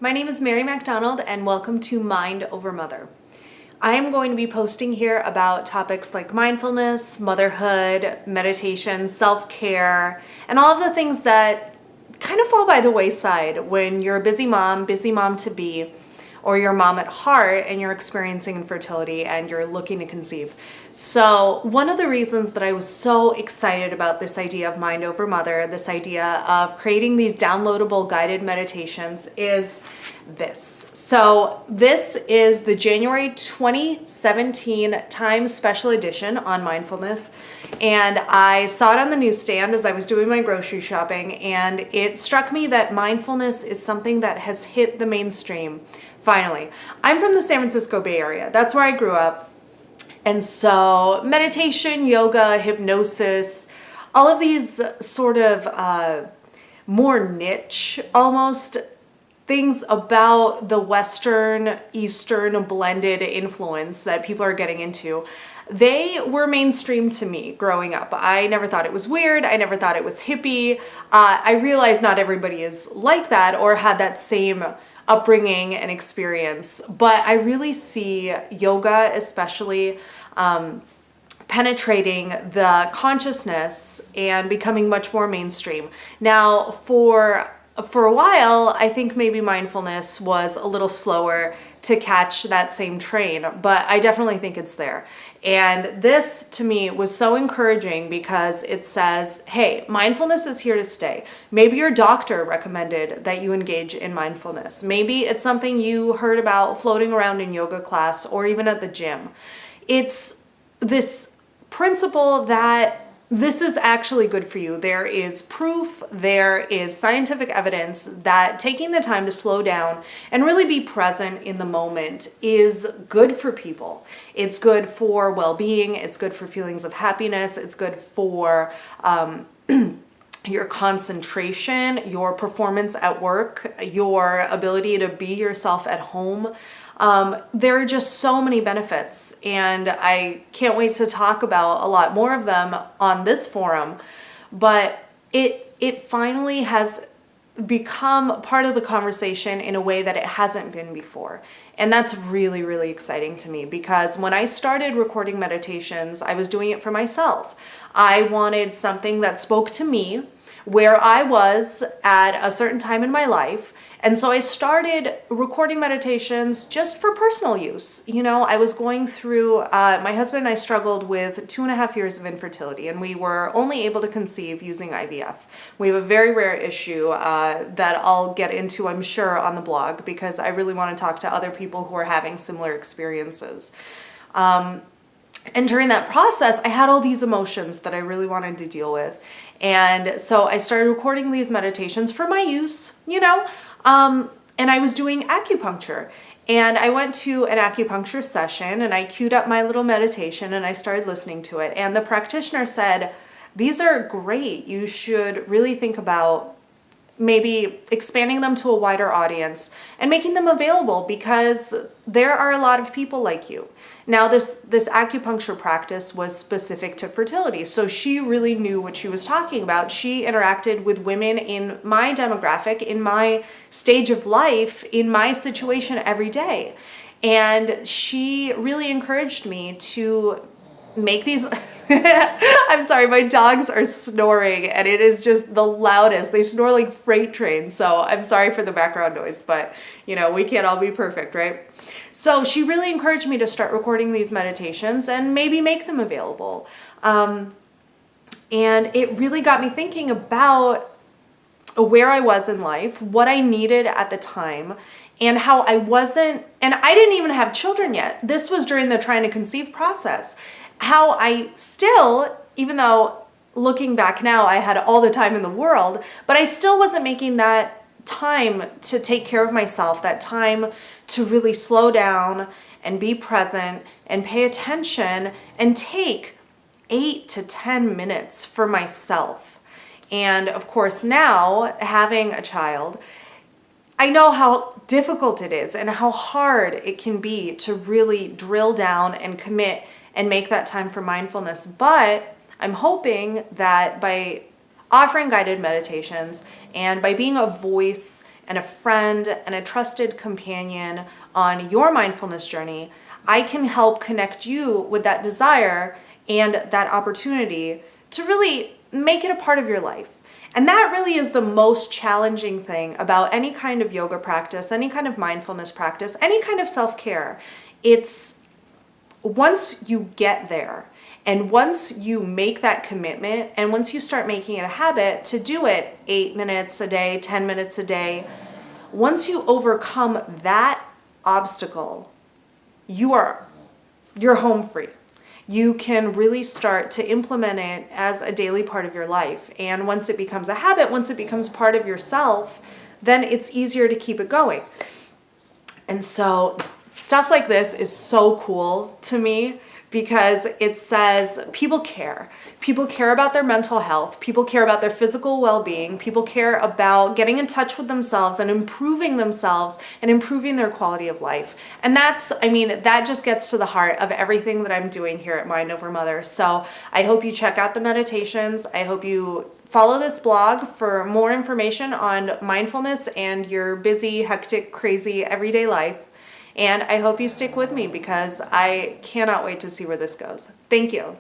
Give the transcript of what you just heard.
My name is Mary MacDonald and welcome to Mind Over Mother. I am going to be posting here about topics like mindfulness, motherhood, meditation, self-care, and all of the things that kind of fall by the wayside when you're a busy mom to be, or you're a mom at heart and you're experiencing infertility and you're looking to conceive. So one of the reasons that I was so excited about this idea of Mind Over Mother, this idea of creating these downloadable guided meditations is this. So this is the January 2017 Time Special Edition on mindfulness. And I saw it on the newsstand as I was doing my grocery shopping, and it struck me that mindfulness is something that has hit the mainstream. Finally, I'm from the San Francisco Bay Area. That's where I grew up. And so meditation, yoga, hypnosis, all of these sort of more niche almost things about the Western, Eastern blended influence that people are getting into, they were mainstream to me growing up. I never thought it was weird. I never thought it was hippie. I realize not everybody is like that or had that same upbringing and experience, but I really see yoga especially penetrating the consciousness and becoming much more mainstream. Now, for a while, I think maybe mindfulness was a little slower to catch that same train, but I definitely think it's there. And this to me was so encouraging because it says, hey, mindfulness is here to stay. Maybe your doctor recommended that you engage in mindfulness. Maybe it's something you heard about floating around in yoga class or even at the gym. It's this principle that this is actually good for you. There is proof, there is scientific evidence that taking the time to slow down and really be present in the moment is good for people. It's good for well-being, it's good for feelings of happiness, it's good for your concentration, your performance at work, your ability to be yourself at home. There are just so many benefits, and I can't wait to talk about a lot more of them on this forum, but it finally has become part of the conversation in a way that it hasn't been before. And that's really, really exciting to me because when I started recording meditations, I was doing it for myself. I wanted something that spoke to me where I was at a certain time in my life. And so I started recording meditations just for personal use. You know, I was going through, my husband and I struggled with 2.5 years of infertility, and we were only able to conceive using IVF. We have a very rare issue that I'll get into, I'm sure, on the blog because I really want to talk to other people who are having similar experiences. And during that process, I had all these emotions that I really wanted to deal with. And so I started recording these meditations for my use, you know, and I was doing acupuncture. And I went to an acupuncture session and I queued up my little meditation and I started listening to it. And the practitioner said, these are great. You should really think about maybe expanding them to a wider audience and making them available because there are a lot of people like you. Now, this acupuncture practice was specific to fertility, so she really knew what she was talking about. She interacted with women in my demographic, in my stage of life, in my situation every day. And she really encouraged me to make these I'm sorry, my dogs are snoring and it is just the loudest. They snore like freight trains, so I'm sorry for the background noise, but you know, we can't all be perfect, right? So she really encouraged me to start recording these meditations and maybe make them available. And it really got me thinking about where I was in life, what I needed at the time, and how I wasn't, and I didn't even have children yet. This was during the trying to conceive process. How I still, even though looking back now, I had all the time in the world, but I still wasn't making that time to take care of myself, that time to really slow down and be present and pay attention and take 8 to 10 minutes for myself. And of course, now having a child, I know how difficult it is and how hard it can be to really drill down and commit and make that time for mindfulness. But I'm hoping that by offering guided meditations and by being a voice and a friend and a trusted companion on your mindfulness journey, I can help connect you with that desire and that opportunity to really make it a part of your life. And that really is the most challenging thing about any kind of yoga practice, any kind of mindfulness practice, any kind of self-care. It's once you get there, and once you make that commitment, and once you start making it a habit to do it 8 minutes a day, 10 minutes a day, once you overcome that obstacle, you're home free. You can really start to implement it as a daily part of your life. And once it becomes a habit, once it becomes part of yourself, then it's easier to keep it going. And so stuff like this is so cool to me because it says people care. People care about their mental health. People care about their physical well-being. People care about getting in touch with themselves and improving themselves and improving their quality of life. And that just gets to the heart of everything that I'm doing here at Mind Over Mother. So I hope you check out the meditations. I hope you follow this blog for more information on mindfulness and your busy, hectic, crazy everyday life. And I hope you stick with me because I cannot wait to see where this goes. Thank you.